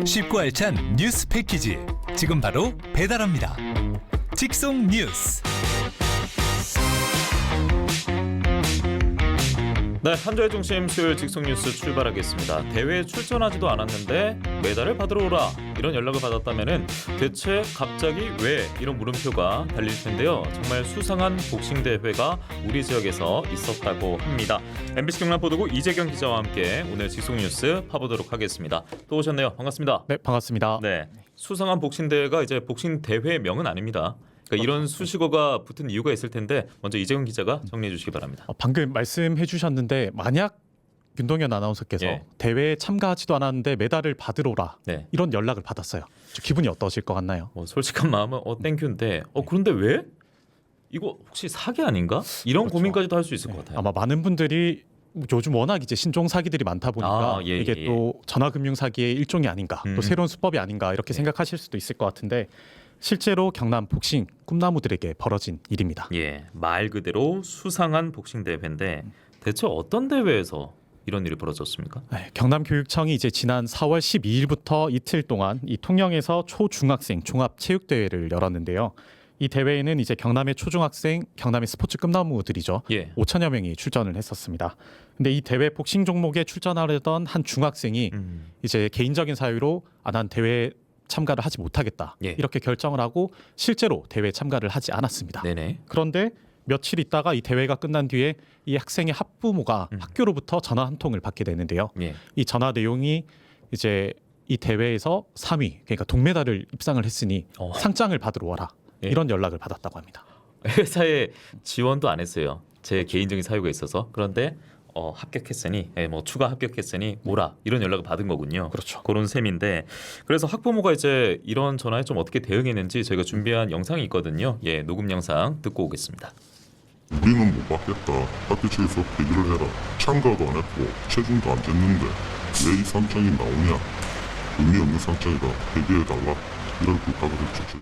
쉽고 알찬 뉴스 패키지 지금 바로 배달합니다. 직송 뉴스. 네, 한 주의 중심 수요일 직송 뉴스 출발하겠습니다. 대회에 출전하지도 않았는데 메달을 받으러 오라 이런 연락을 받았다면은 대체 갑자기 왜 이런 물음표가 달릴 텐데요. 정말 수상한 복싱 대회가 우리 지역에서 있었다고 합니다. MBC 경남보도국 이재경 기자와 함께 오늘 직송 뉴스 파보도록 하겠습니다. 또 오셨네요. 반갑습니다. 네, 반갑습니다. 네, 수상한 복싱 대회가 이제 복싱 대회명은 아닙니다. 그러니까 이런 수식어가 붙은 이유가 있을 텐데 먼저 이재경 기자가 정리해 주시기 바랍니다. 방금 말씀해 주셨는데 만약 윤동현 아나운서께서 예. 대회에 참가하지도 않았는데 메달을 받으러 오라 네. 이런 연락을 받았어요. 기분이 어떠실 것 같나요? 뭐 솔직한 마음은 땡큐인데 그런데 왜? 이거 혹시 사기 아닌가? 이런 그렇죠. 고민까지도 할 수 있을 것 같아요. 아마 많은 분들이 요즘 워낙 이제 신종 사기들이 많다 보니까 예, 이게 예. 또 전화금융 사기의 일종이 아닌가, 또 새로운 수법이 아닌가 이렇게 생각하실 수도 있을 것 같은데 실제로 경남 복싱 꿈나무들에게 벌어진 일입니다. 예, 말 그대로 수상한 복싱 대회인데 대체 어떤 대회에서 이런 일이 벌어졌습니까? 네, 경남교육청이 이제 지난 4월 12일부터 이틀 동안 이 통영에서 초중학생 종합체육대회를 열었는데요. 이 대회에는 이제 경남의 초중학생, 경남의 스포츠 꿈나무들이죠. 예. 5천여 명이 출전을 했었습니다. 근데 이 대회 복싱 종목에 출전하려던 한 중학생이 이제 개인적인 사유로 난 대회에 참가를 하지 못하겠다. 예. 이렇게 결정을 하고 실제로 대회에 참가를 하지 않았습니다. 네네. 그런데 며칠 있다가 이 대회가 끝난 뒤에 이 학생의 학부모가 학교로부터 전화 한 통을 받게 되는데요. 예. 이 전화 내용이 이제 이 대회에서 3위, 그러니까 동메달을 입상을 했으니 상장을 받으러 와라. 예. 이런 연락을 받았다고 합니다. 회사에 지원도 안 했어요. 제 개인적인 사유가 있어서. 그런데 합격했으니 뭐 추가 합격했으니 오라 이런 연락을 받은 거군요. 그렇죠. 그런 셈인데 그래서 학부모가 이제 이런 전화에 좀 어떻게 대응했는지 저희가 준비한 영상이 있거든요. 예, 녹음 영상 듣고 오겠습니다. 우리는 못 받겠다. 학교 측에서 대기를 해라. 참가도 안 했고 체중도 안 쟀는데 왜 이 상장이 나오냐. 의미 없는 상장이다. 대기해달라. 이런 부탁을 했죠.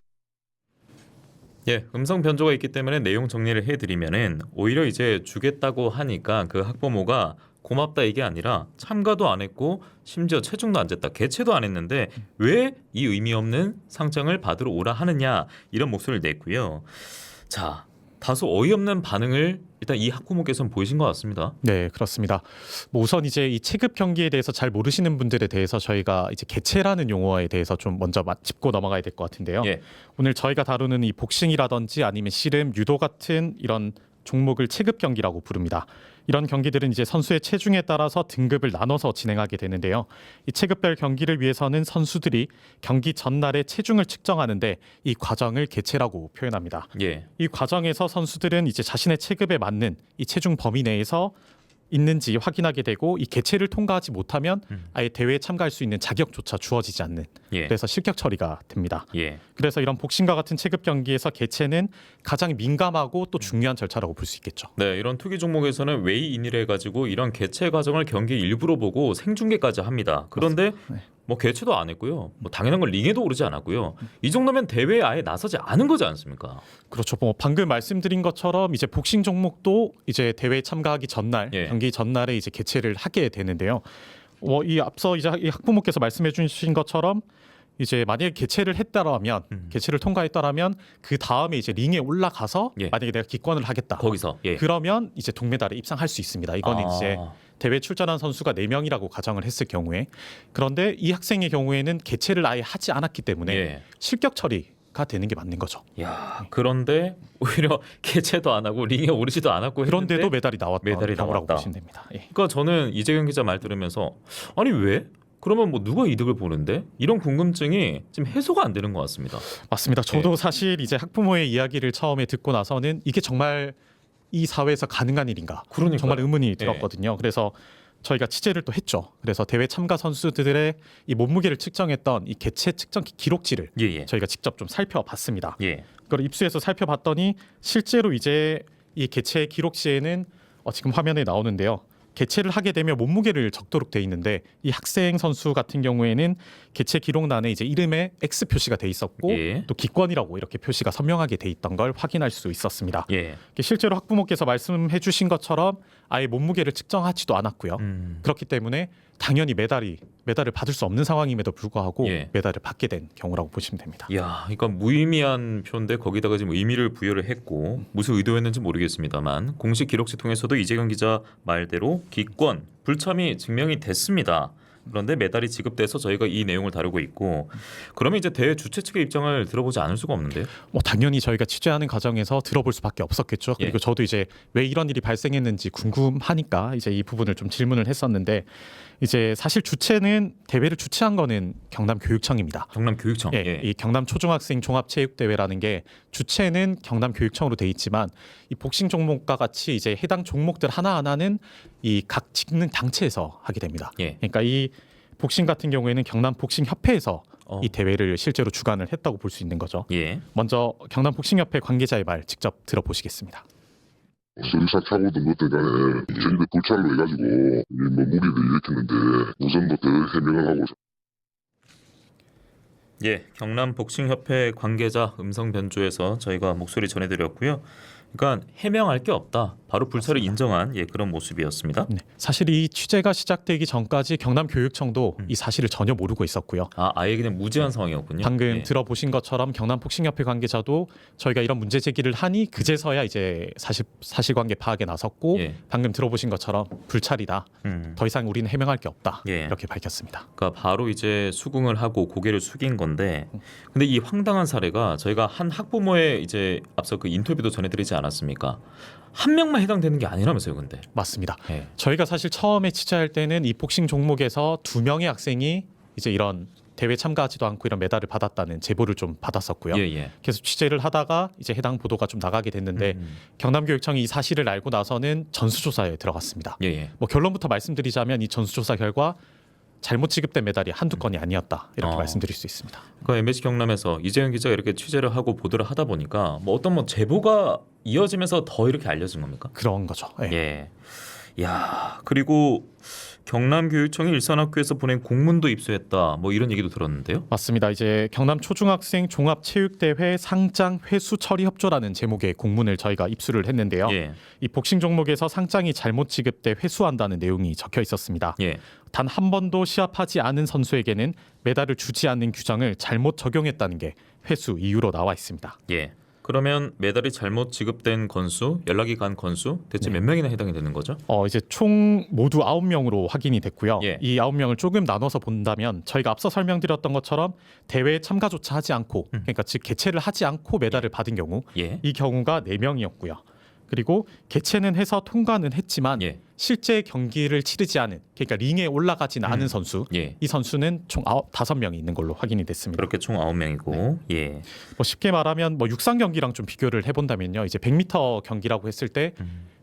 예, 음성 변조가 있기 때문에 내용 정리를 해드리면은 오히려 이제 주겠다고 하니까 그 학부모가 고맙다 이게 아니라 참가도 안 했고 심지어 체중도 안 쟀다 개최도 안 했는데 왜 이 의미 없는 상장을 받으러 오라 하느냐 이런 목소리를 냈고요. 자, 다소 어이없는 반응을 일단 이 학부모께서는 보이신 것 같습니다. 네, 그렇습니다. 뭐 우선 이제 이 체급 경기에 대해서 잘 모르시는 분들에 대해서 저희가 이제 개체라는 용어에 대해서 좀 먼저 짚고 넘어가야 될 것 같은데요. 예. 오늘 저희가 다루는 이 복싱이라든지 아니면 씨름, 유도 같은 이런 종목을 체급 경기라고 부릅니다. 이런 경기들은 이제 선수의 체중에 따라서 등급을 나눠서 진행하게 되는데요. 이 체급별 경기를 위해서는 선수들이 경기 전날의 체중을 측정하는데 이 과정을 개체라고 표현합니다. 예. 이 과정에서 선수들은 이제 자신의 체급에 맞는 이 체중 범위 내에서 있는지 확인하게 되고 이 개체를 통과하지 못하면 아예 대회에 참가할 수 있는 자격조차 주어지지 않는 예. 그래서 실격 처리가 됩니다. 예. 그래서 이런 복싱과 같은 체급 경기에서 개체는 가장 민감하고 또 중요한 절차라고 볼 수 있겠죠. 네, 이런 투기 종목에서는 웨이인이라 해가지고 이런 개최 과정을 경기 일부러 보고 생중계까지 합니다. 그런데 뭐 개최도 안 했고요. 뭐 당연한 건 링에도 오르지 않았고요. 이 정도면 대회에 아예 나서지 않은 거지 않습니까? 그렇죠. 뭐 방금 말씀드린 것처럼 이제 복싱 종목도 이제 대회에 참가하기 전날 예. 경기 전날에 이제 개최를 하게 되는데요. 이 앞서 이제 이 학부모께서 말씀해 주신 것처럼 이제 만약에 개최를 했다라면 개최를 통과했다라면 그 다음에 이제 링에 올라가서 예. 만약에 내가 기권을 하겠다. 거기서 예. 그러면 이제 동메달에 입상할 수 있습니다. 이건 이제 대회 출전한 선수가 4명이라고 가정을 했을 경우에 그런데 이 학생의 경우에는 개최를 아예 하지 않았기 때문에 예. 실격 처리가 되는 게 맞는 거죠. 야, 그런데 오히려 개최도 안 하고 링에 오르지도 않았고 그런데도 했는데 메달이 나왔던 메달이 경우라고 나왔다. 보시면 됩니다. 예. 그러니까 저는 이재경 기자 말 들으면서 아니 왜? 그러면 뭐 누가 이득을 보는데? 이런 궁금증이 지금 해소가 안 되는 것 같습니다. 맞습니다. 저도 사실 이제 학부모의 이야기를 처음에 듣고 나서는 이게 정말 이 사회에서 가능한 일인가? 그러니까요. 정말 의문이 들었거든요. 그래서 저희가 취재를 또 했죠. 그래서 대회 참가 선수들의 이 몸무게를 측정했던 이 개체 측정 기록지를 예. 저희가 직접 좀 살펴봤습니다. 예. 그걸 입수해서 살펴봤더니 실제로 이제 이 개체 기록지에는 지금 화면에 나오는데요. 개최를 하게 되면 몸무게를 적도록 돼 있는데 이 학생 선수 같은 경우에는 개최 기록란에 이제 이름에 X 표시가 돼 있었고 예. 또 기권이라고 이렇게 표시가 선명하게 돼 있던 걸 확인할 수 있었습니다. 예. 실제로 학부모께서 말씀해 주신 것처럼 아예 몸무게를 측정하지도 않았고요. 그렇기 때문에 당연히 메달을 받을 수 없는 상황임에도 불구하고 예. 메달을 받게 된 경우라고 보시면 됩니다. 야, 그러니까 무의미한 표인데 거기다가 지금 의미를 부여를 했고 무슨 의도였는지 모르겠습니다만 공식 기록지 통해서도 이재경 기자 말대로 기권, 불참이 증명이 됐습니다. 그런데 메달이 지급돼서 저희가 이 내용을 다루고 있고 그러면 이제 대회 주최 측의 입장을 들어보지 않을 수가 없는데요. 뭐 당연히 저희가 취재하는 과정에서 들어볼 수밖에 없었겠죠. 그리고 예. 저도 이제 왜 이런 일이 발생했는지 궁금하니까 이제 이 부분을 좀 질문을 했었는데 이제 사실 주체는 대회를 주최한 거는 경남교육청입니다. 경남교육청. 예, 이 경남 초중학생 종합체육대회라는 게 주체는 경남교육청으로 돼 있지만 이 복싱 종목과 같이 이제 해당 종목들 하나하나는 이 각 직능 단체에서 하게 됩니다. 예. 그러니까 이 복싱 같은 경우에는 경남복싱협회에서 이 대회를 실제로 주관을 했다고 볼 수 있는 거죠. 예. 먼저 경남복싱협회 관계자의 말 직접 들어보시겠습니다. 수리사 차고든 뭐든 간에 저희들 불찰로 해가지고 뭐 무리를 일으켰는데 우선 뭐 해명을 하고 예, 경남복싱협회 관계자 음성 변조에서 저희가 목소리 전해드렸고요. 그러니까 해명할 게 없다. 바로 불찰을 인정한 그런 모습이었습니다. 네, 사실 이 취재가 시작되기 전까지 경남교육청도 이 사실을 전혀 모르고 있었고요. 아예 그냥 무지한 상황이었군요. 방금 예. 들어보신 것처럼 경남복싱협회 관계자도 저희가 이런 문제 제기를 하니 그제서야 이제 사실관계 파악에 나섰고 예. 방금 들어보신 것처럼 불찰이다. 더 이상 우리는 해명할 게 없다. 예. 이렇게 밝혔습니다. 그러니까 바로 이제 수긍을 하고 고개를 숙인 건데, 근데 이 황당한 사례가 저희가 한 학부모의 이제 앞서 그 인터뷰도 전해드리지 않았습니까? 한 명만 해당되는 게 아니라면서요, 근데. 맞습니다. 예. 저희가 사실 처음에 취재할 때는 이 복싱 종목에서 2명의 학생이 이제 이런 대회 참가하지도 않고 이런 메달을 받았다는 제보를 좀 받았었고요. 예. 그래서 취재를 하다가 이제 해당 보도가 좀 나가게 됐는데 경남교육청이 이 사실을 알고 나서는 전수조사에 들어갔습니다. 예. 뭐 결론부터 말씀드리자면 이 전수조사 결과 잘못 지급된 메달이 한두 건이 아니었다 이렇게 말씀드릴 수 있습니다. 그러니까 MBC 경남에서 이재현 기자가 이렇게 취재를 하고 보도를 하다 보니까 뭐 어떤 제보가 이어지면서 더 이렇게 알려진 겁니까? 그런 거죠. 예. 예. 야, 그리고 경남교육청이 일산학교에서 보낸 공문도 입수했다. 뭐 이런 얘기도 들었는데요. 맞습니다. 이제 경남 초중학생 종합체육대회 상장 회수 처리 협조라는 제목의 공문을 저희가 입수를 했는데요. 예. 이 복싱 종목에서 상장이 잘못 지급돼 회수한다는 내용이 적혀 있었습니다. 예. 단 한 번도 시합하지 않은 선수에게는 메달을 주지 않는 규정을 잘못 적용했다는 게 회수 이유로 나와 있습니다. 예. 그러면 메달이 잘못 지급된 건수, 연락이 간 건수 대체 몇 명이나 해당이 되는 거죠? 이제 총 모두 9명으로 확인이 됐고요. 예. 이 9명을 조금 나눠서 본다면 저희가 앞서 설명드렸던 것처럼 대회에 참가조차 하지 않고 그러니까 즉 개최를 하지 않고 메달을 받은 경우 예. 이 경우가 4명이었고요. 그리고 개최는 해서 통과는 했지만 예. 실제 경기를 치르지 않은 그러니까 링에 올라가지는 않은 선수 예. 이 선수는 총 5명이 있는 걸로 확인이 됐습니다. 그렇게 총 9명이고. 예. 뭐 쉽게 말하면 뭐 육상 경기랑 좀 비교를 해본다면요. 이제 100m 경기라고 했을 때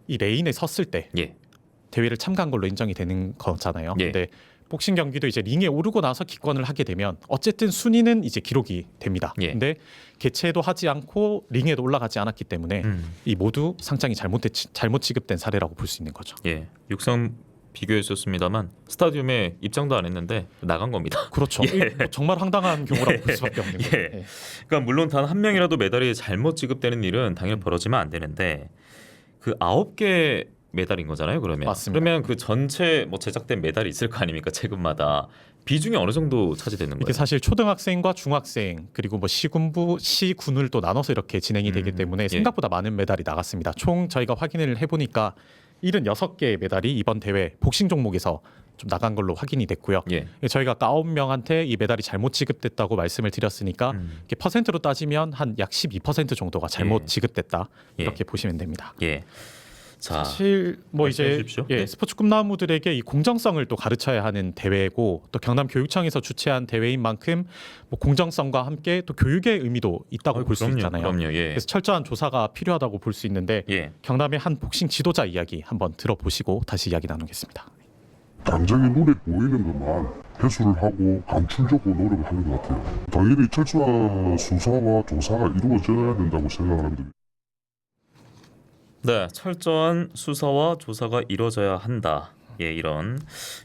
이 레인에 섰을 때 예. 대회를 참가한 걸로 인정이 되는 거잖아요. 예. 근데 복싱 경기도 이제 링에 오르고 나서 기권을 하게 되면 어쨌든 순위는 이제 기록이 됩니다. 예. 근데 개최도 하지 않고 링에도 올라가지 않았기 때문에 이 모두 상장이 잘못 지급된 사례라고 볼 수 있는 거죠. 예. 육상 비교했었습니다만 스타디움에 입장도 안 했는데 나간 겁니다. 그렇죠. 뭐 정말 황당한 경우라고 볼 수밖에 없는 거예요. 예. 그러니까 물론 단 한 명이라도 메달이 잘못 지급되는 일은 당연히 벌어지면 안 되는데 그 9개 메달인 거잖아요. 그러면 맞습니다. 그러면 그 전체 뭐 제작된 메달이 있을 거 아닙니까? 체급마다 비중이 어느 정도 차지되는 이게 거예요? 사실 초등학생과 중학생 그리고 뭐 시군부, 시군을 또 나눠서 이렇게 진행이 되기 때문에 생각보다 많은 메달이 나갔습니다. 총 저희가 확인을 해보니까 76개의 메달이 이번 대회 복싱 종목에서 좀 나간 걸로 확인이 됐고요. 예. 저희가 아까 9명한테 이 메달이 잘못 지급됐다고 말씀을 드렸으니까 이게 퍼센트로 따지면 한 약 12% 정도가 잘못 예. 지급됐다 예. 이렇게 보시면 됩니다. 예. 자, 사실 뭐 이제 말씀해 주십시오. 네. 스포츠 꿈나무들에게 이 공정성을 또 가르쳐야 하는 대회고 또 경남교육청에서 주최한 대회인 만큼 뭐 공정성과 함께 또 교육의 의미도 있다고 볼 수 그럼요, 있잖아요. 그럼요. 예. 그래서 철저한 조사가 필요하다고 볼 수 있는데 예. 경남의 한 복싱 지도자 이야기 한번 들어보시고 다시 이야기 나누겠습니다. 당장의 눈에 보이는 것만 회수를 하고 감출적으로 노력을 하는 것 같아요. 당연히 철저한 수사와 조사가 이루어져야 된다고 생각합니다. 네, 철저한 수사와 조사가 이루어져야 한다. 예, 이런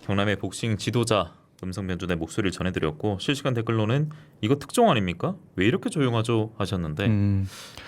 경남의 복싱 지도자 음성 변조된 목소리를 전해드렸고 실시간 댓글로는 이거 특종 아닙니까? 왜 이렇게 조용하죠? 하셨는데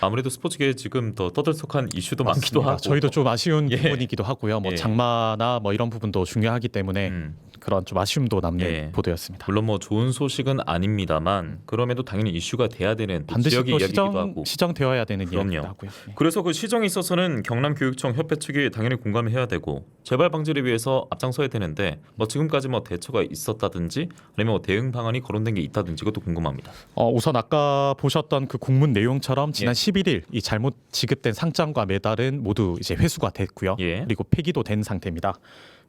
아무래도 스포츠계에 지금 더 떠들썩한 이슈도 많기도 맞습니다. 하고 저희도 좀 아쉬운 예. 부분이기도 하고요. 뭐 예. 장마나 뭐 이런 부분도 중요하기 때문에 그런 좀 아쉬움도 남는 예. 보도였습니다. 물론 뭐 좋은 소식은 아닙니다만 그럼에도 당연히 이슈가 돼야 되는 또 반드시 지역의 또 이야기이기도 하고 시정되어야 되는 그럼요. 이야기도 하고요. 예. 그래서 그 시정에 있어서는 경남교육청 협회 측이 당연히 공감을 해야 되고 재발 방지를 위해서 앞장서야 되는데 뭐 지금까지 뭐 대처가 있었다든지 아니면 뭐 대응 방안이 거론된 게 있다든지 그것도 궁금합니다. 우선 아까 보셨던 그 공문 내용처럼 지난 예. 11일 이 잘못 지급된 상장과 메달은 모두 이제 회수가 됐고요. 예. 그리고 폐기도 된 상태입니다.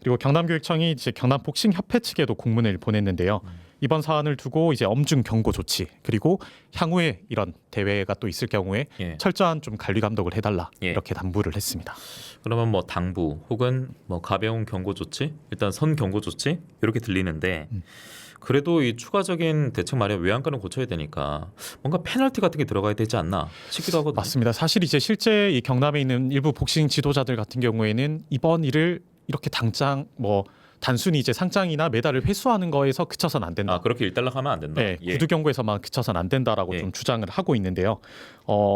그리고 경남교육청이 이제 경남복싱협회 측에도 공문을 보냈는데요. 이번 사안을 두고 이제 엄중 경고 조치 그리고 향후에 이런 대회가 또 있을 경우에 예. 철저한 좀 관리 감독을 해달라 예. 이렇게 당부를 했습니다. 그러면 뭐 당부 혹은 뭐 가벼운 경고 조치, 일단 선 경고 조치 이렇게 들리는데 그래도 이 추가적인 대책 마련 외양간을 고쳐야 되니까 뭔가 페널티 같은 게 들어가야 되지 않나 싶기도 하거든요. 맞습니다. 사실 이제 실제 이 경남에 있는 일부 복싱 지도자들 같은 경우에는 이번 일을 이렇게 당장 뭐 단순히 이제 상장이나 메달을 회수하는 거에서 그쳐선 안 된다. 아 그렇게 일단락하면 안 된다. 네, 예. 구두 경고에서만 그쳐선 안 된다라고 예. 좀 주장을 하고 있는데요.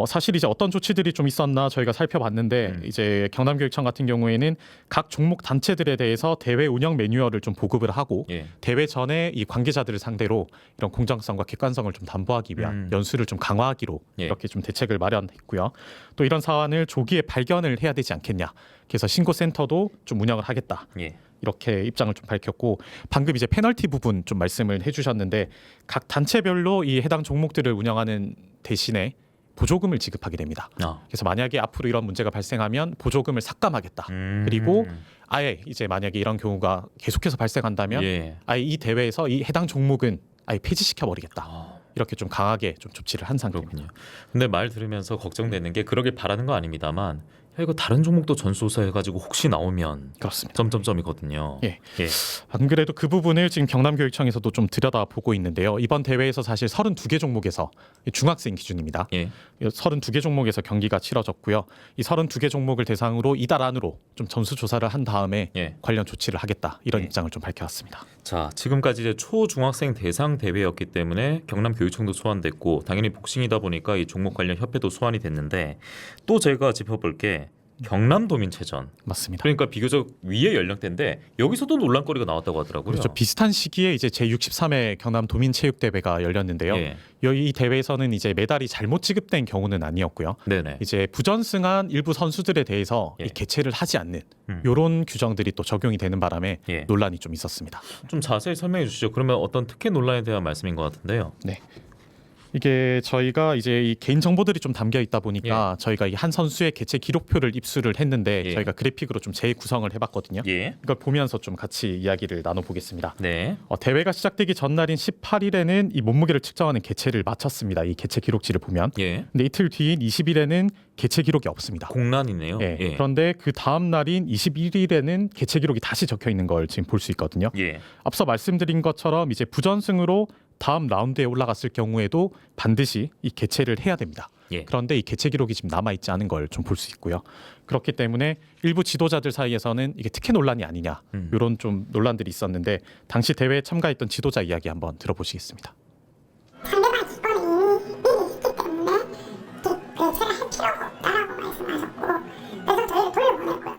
사실 이제 어떤 조치들이 좀 있었나 저희가 살펴봤는데 이제 경남교육청 같은 경우에는 각 종목 단체들에 대해서 대회 운영 매뉴얼을 좀 보급을 하고 예. 대회 전에 이 관계자들을 상대로 이런 공정성과 객관성을 좀 담보하기 위한 연수를 좀 강화하기로 예. 이렇게 좀 대책을 마련했고요. 또 이런 사안을 조기에 발견을 해야 되지 않겠냐. 그래서 신고센터도 좀 운영을 하겠다. 예. 이렇게 입장을 좀 밝혔고 방금 이제 페널티 부분 좀 말씀을 해주셨는데 각 단체별로 이 해당 종목들을 운영하는 대신에 보조금을 지급하게 됩니다. 아. 그래서 만약에 앞으로 이런 문제가 발생하면 보조금을 삭감하겠다. 그리고 아예 이제 만약에 이런 경우가 계속해서 발생한다면 예. 아예 이 대회에서 이 해당 종목은 아예 폐지시켜 버리겠다. 아, 이렇게 좀 강하게 좀 조치를 한 상태입니다. 그렇군요. 근데 말 들으면서 걱정되는 게 그러길 바라는 거 아닙니다만 야, 이거 다른 종목도 전수조사해가지고 혹시 나오면 그렇습니다. 점점점이거든요. 예. 예. 안 그래도 그 부분을 지금 경남교육청에서도 좀 들여다보고 있는데요. 이번 대회에서 사실 32개 종목에서 중학생 기준입니다. 예. 32개 종목에서 경기가 치러졌고요. 이 32개 종목을 대상으로 이달 안으로 좀 전수조사를 한 다음에 예. 관련 조치를 하겠다. 이런 예. 입장을 좀 밝혀왔습니다. 자, 지금까지 이제 초중학생 대상 대회였기 때문에 경남교육청도 소환됐고 당연히 복싱이다 보니까 이 종목 관련 협회도 소환이 됐는데 또 제가 짚어볼 게 경남도민체전 맞습니다. 그러니까 비교적 위의 연령대인데 여기서도 논란거리가 나왔다고 하더라고요. 그렇죠. 비슷한 시기에 이제 제63회 경남 도민체육대회가 열렸는데요. 예. 이 대회에서는 이제 메달이 잘못 지급된 경우는 아니었고요. 네네. 이제 부전승한 일부 선수들에 대해서 예. 이 개최를 하지 않는 음. 이런 규정들이 또 적용이 되는 바람에 예. 논란이 좀 있었습니다. 좀 자세히 설명해 주시죠. 그러면 어떤 특혜 논란에 대한 말씀인 것 같은데요. 네. 이게 저희가 이제 이 개인 정보들이 좀 담겨 있다 보니까 저희가 이 한 선수의 개최 기록표를 입수를 했는데 예. 저희가 그래픽으로 좀 재구성을 해봤거든요. 예. 이걸 보면서 좀 같이 이야기를 나눠보겠습니다. 네. 대회가 시작되기 전날인 18일에는 이 몸무게를 측정하는 개체를 마쳤습니다. 이 개체 기록지를 보면. 예. 근데 이틀 뒤인 20일에는 개체 기록이 없습니다. 공란이네요. 예. 예. 그런데 그 다음 날인 21일에는 개체 기록이 다시 적혀 있는 걸 지금 볼 수 있거든요. 예. 앞서 말씀드린 것처럼 이제 부전승으로 다음 라운드에 올라갔을 경우에도 반드시 이 개체를 해야 됩니다. 예. 그런데 이 개체 기록이 지금 남아 있지 않은 걸 좀 볼 수 있고요. 그렇기 때문에 일부 지도자들 사이에서는 이게 특혜 논란이 아니냐 이런 좀 논란들이 있었는데 당시 대회에 참가했던 지도자 이야기 한번 들어보시겠습니다. 상대방 기권이 이미 있기 때문에 개최를 할 필요가 없다라고 말씀하셨고 그래서 저희를 돌려보냈고요.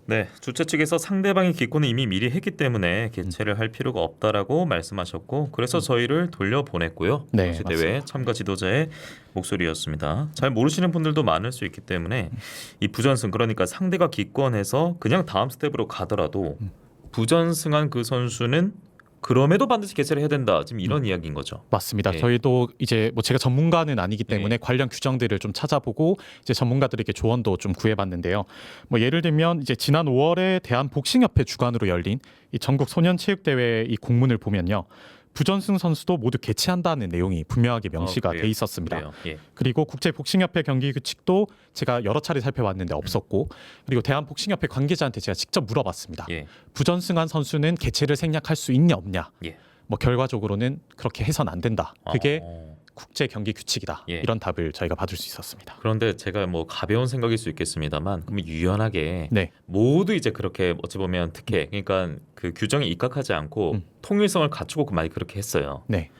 네, 주최 측에서 상대방의 기권을 이미 미리 했기 때문에 개최를 할 필요가 없다라고 말씀하셨고 그래서 저희를 돌려보냈고요. 네, 당시 대회 맞습니다. 참가 지도자의 목소리였습니다. 잘 모르시는 분들도 많을 수 있기 때문에 이 부전승 그러니까 상대가 기권해서 그냥 다음 스텝으로 가더라도 부전승한 그 선수는 그럼에도 반드시 개최를 해야 된다. 지금 이런 이야기인 거죠. 맞습니다. 예. 저희도 이제 뭐 제가 전문가는 아니기 때문에 관련 규정들을 좀 찾아보고 이제 전문가들에게 조언도 좀 구해봤는데요. 뭐 예를 들면 이제 지난 5월에 대한복싱협회 주관으로 열린 이 전국 소년체육대회 이 공문을 보면요. 부전승 선수도 모두 개최한다는 내용이 분명하게 명시가 그래요? 돼 있었습니다. 그래요. 예. 그리고 국제복싱협회 경기 규칙도 제가 여러 차례 살펴봤는데 없었고 그리고 대한복싱협회 관계자한테 제가 직접 물어봤습니다. 예. 부전승한 선수는 개최를 생략할 수 있냐 없냐. 예. 뭐 결과적으로는 그렇게 해선 안 된다. 그게 어. 국제 경기 규칙이다. 예. 이런 답을 저희가 받을 수 있었습니다. 그런데 제가 뭐 가벼운 생각일 수 있겠습니다만 그러면 유연하게 네. 모두 이제 그렇게 어찌 보면 특혜 그러니까 그 규정에 입각하지 않고 통일성을 갖추고 많이 그렇게 했어요. 네.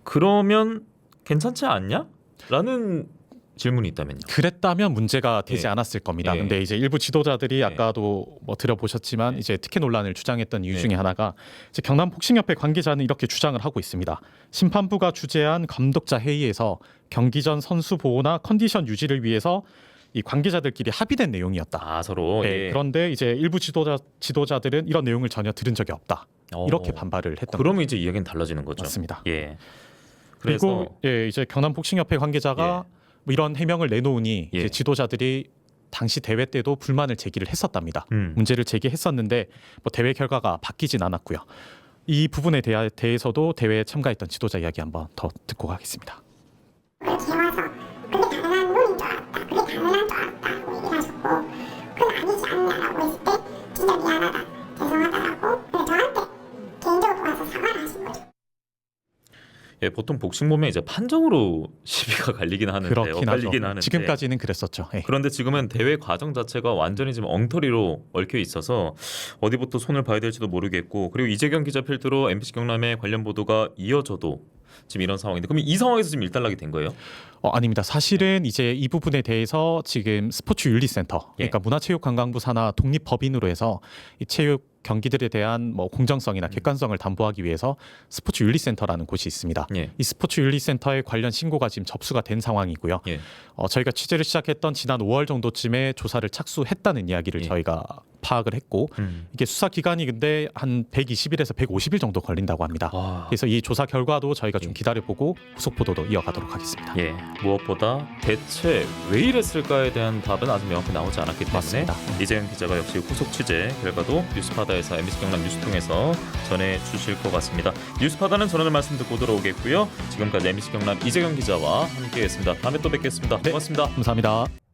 그러면 괜찮지 않냐? 라는 질문이 있다면요. 그랬다면 문제가 되지 예. 않았을 겁니다. 예. 근데 이제 일부 지도자들이 아까도 뭐 들어보셨지만 이제 특혜 논란을 주장했던 이유 중에 하나가 이제 경남복싱협회 관계자는 이렇게 주장을 하고 있습니다. 심판부가 주재한 감독자 회의에서 경기 전 선수 보호나 컨디션 유지를 위해서 이 관계자들끼리 합의된 내용이었다. 아 서로 네, 예. 그런데 이제 일부 지도자들은 이런 내용을 전혀 들은 적이 없다. 이렇게 반발을 했던 그러면 이제 이야기는 달라지는 거죠. 맞습니다. 예. 그리고 예, 이제 경남복싱협회 관계자가 뭐 이런 해명을 내놓으니 예. 이제 지도자들이 당시 대회 때도 불만을 제기를 했었답니다. 음. 문제를 제기했었는데 뭐 대회 결과가 바뀌진 않았고요. 이 부분에 대해서도 대회에 참가했던 지도자 이야기 한번 더 듣고 가겠습니다. 이렇게 와서 그게 가능한 놈인 줄 알았다. 그게 가능한 줄 알았다고 얘기를 하셨고 그건 아니지 않냐라고 했을 때 진짜 미안하다. 죄송하다라고 근데 저한테 개인적으로 와서 사과를 하신 거죠. 예, 보통 복싱 보면 이제 판정으로 시비가 갈리긴 하는데 그렇긴 하죠. 엇갈리긴 하는데 지금까지는 그랬었죠. 예. 그런데 지금은 대회 과정 자체가 완전히 지금 엉터리로 얽혀 있어서 어디부터 손을 봐야 될지도 모르겠고 그리고 이재경 기자 필두로 MBC 경남의 관련 보도가 이어져도 지금 이런 상황인데 그럼 이 상황에서 지금 일단락이 된 거예요? 아닙니다. 사실은 이제 이 부분에 대해서 지금 스포츠윤리센터, 그러니까 문화체육관광부 산하 독립법인으로 해서 이 체육 경기들에 대한 뭐 공정성이나 객관성을 담보하기 위해서 스포츠윤리센터라는 곳이 있습니다. 예. 이 스포츠윤리센터에 관련 신고가 지금 접수가 된 상황이고요. 예. 저희가 취재를 시작했던 지난 5월 정도쯤에 조사를 착수했다는 이야기를 저희가 파악을 했고 이게 수사 기간이 근데 한 120일에서 150일 정도 걸린다고 합니다. 그래서 이 조사 결과도 저희가 좀 기다려보고 후속 보도도 이어가도록 하겠습니다. 예, 무엇보다 대체 왜 이랬을까에 대한 답은 아직 명확히 나오지 않았기 때문에 맞습니다. 이재영 기자가 역시 후속 취재 결과도 뉴스파다에서 MBC 경남 뉴스 통해서 전해주실 것 같습니다. 뉴스파다는 전하는 말씀 듣고 들어오겠고요. 지금까지 MBC 경남 이재경 기자와 함께했습니다. 다음에 또 뵙겠습니다. 고맙습니다. 감사합니다.